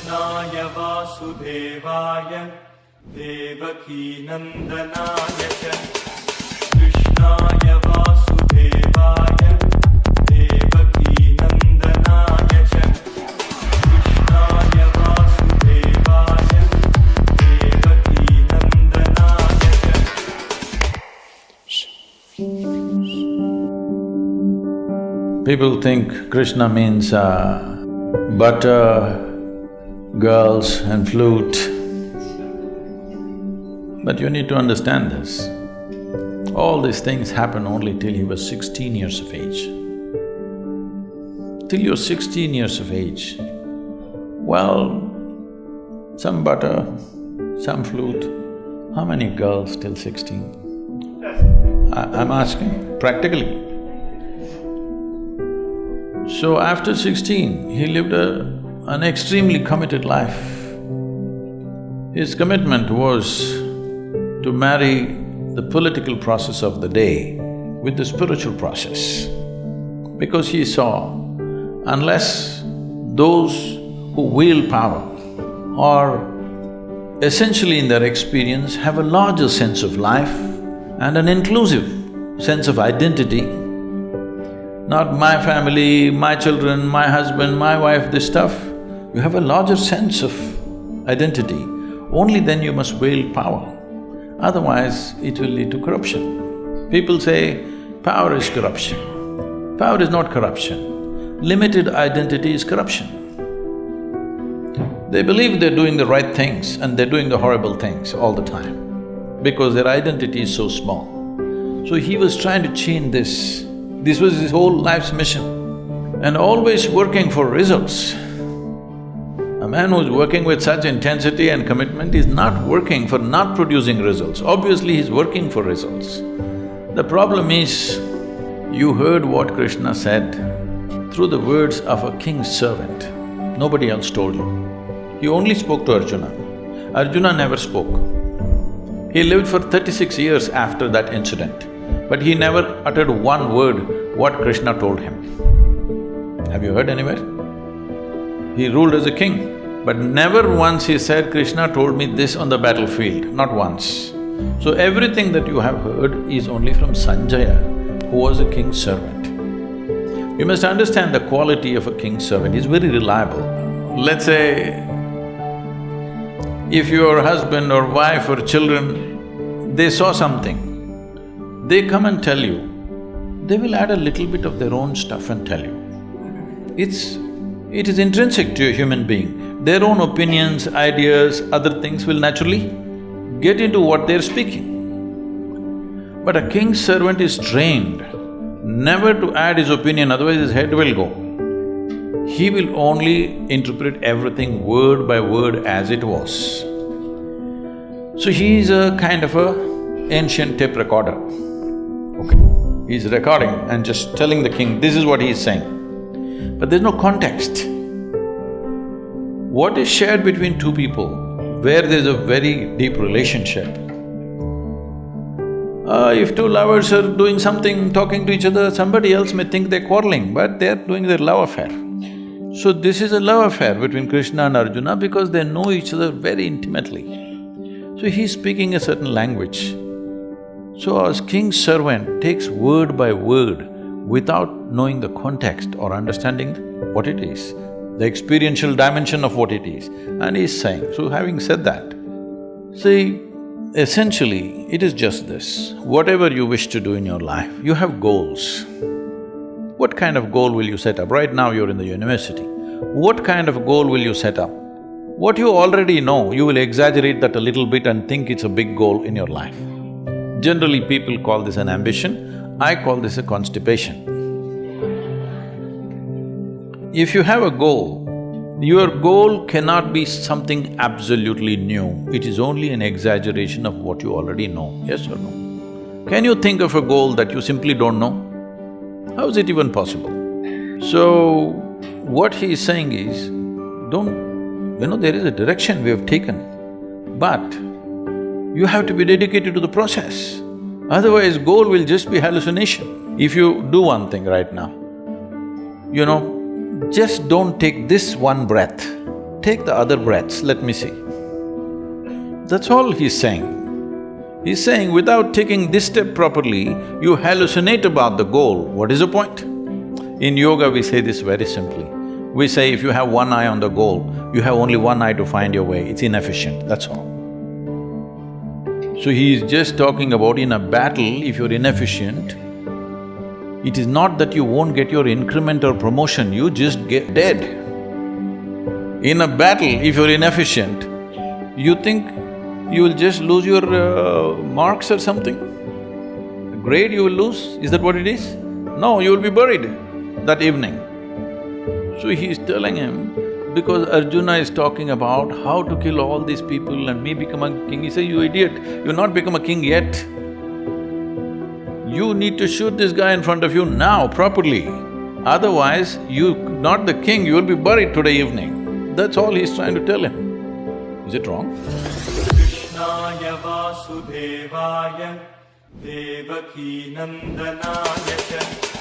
कृष्णाय वासुदेवाय देवकी नन्दनाय च कृष्णाय वासुदेवाय देवकी नन्दनाय च कृष्णाय वासुदेवाय देवकी नन्दनाय च। People think Krishna means butter, girls and flute. But you need to understand this. All these things happen only till he was 16 years of age. Till you're 16 years of age, well, some butter, some flute, how many girls till 16? I'm asking, practically. So after 16, he lived an extremely committed life. His commitment was to marry the political process of the day with the spiritual process. Because he saw, unless those who wield power or essentially in their experience have a larger sense of life and an inclusive sense of identity, not my family, my children, my husband, my wife, this stuff, you have a larger sense of identity, only then you must wield power. Otherwise, it will lead to corruption. People say, power is corruption. Power is not corruption. Limited identity is corruption. They believe they're doing the right things and they're doing the horrible things all the time because their identity is so small. So he was trying to change this. This was his whole life's mission and always working for results. A man who's working with such intensity and commitment is not working for not producing results. Obviously, he's working for results. The problem is, you heard what Krishna said through the words of a king's servant. Nobody else told you. He only spoke to Arjuna. Arjuna never spoke. He lived for 36 years after that incident, but he never uttered one word what Krishna told him. Have you heard anywhere? He ruled as a king, but never once he said, Krishna told me this on the battlefield, not once. So everything that you have heard is only from Sanjaya, who was a king's servant. You must understand the quality of a king's servant, he's very reliable. Let's say, if your husband or wife or children, they saw something, they come and tell you, they will add a little bit of their own stuff and tell you. It is intrinsic to a human being. Their own opinions, ideas, other things will naturally get into what they're speaking. But a king's servant is trained never to add his opinion, otherwise his head will go. He will only interpret everything word by word as it was. So he is a kind of a ancient tape recorder, okay. He's recording and just telling the king, this is what he is saying. But there's no context. What is shared between two people where there's a very deep relationship? If two lovers are doing something, talking to each other, somebody else may think they're quarreling, but they're doing their love affair. So this is a love affair between Krishna and Arjuna because they know each other very intimately. So he's speaking a certain language. So a king's servant takes word by word without knowing the context or understanding what it is, the experiential dimension of what it is, and he's saying. So having said that, see, essentially it is just this, whatever you wish to do in your life, you have goals. What kind of goal will you set up? Right now you're in the university. What kind of goal will you set up? What you already know, you will exaggerate that a little bit and think it's a big goal in your life. Generally, people call this an ambition, I call this a constipation. If you have a goal, your goal cannot be something absolutely new, it is only an exaggeration of what you already know, yes or no? Can you think of a goal that you simply don't know? How is it even possible? So, what he is saying is, there is a direction we have taken, but you have to be dedicated to the process. Otherwise, goal will just be hallucination. If you do one thing right now, just don't take this one breath take the other breaths, let me see. That's all he's saying. He's saying without taking this step properly, you hallucinate about the goal. What is the point? In yoga, we say this very simply. We say if you have one eye on the goal, you have only one eye to find your way, it's inefficient, that's all. So he is just talking about in a battle, if you're inefficient, it is not that you won't get your increment or promotion, you just get dead. In a battle, if you're inefficient, you think you will just lose your marks or something? A grade you will lose, is that what it is? No, you will be buried that evening. So he is telling him, because Arjuna is talking about how to kill all these people and me become a king, he says, you idiot, you've not become a king yet. You need to shoot this guy in front of you now, properly. Otherwise, you're not the king, you will be buried today evening. That's all he's trying to tell him. Is it wrong? Krishnaya Vasudevaya Devaki Nandanaya Cha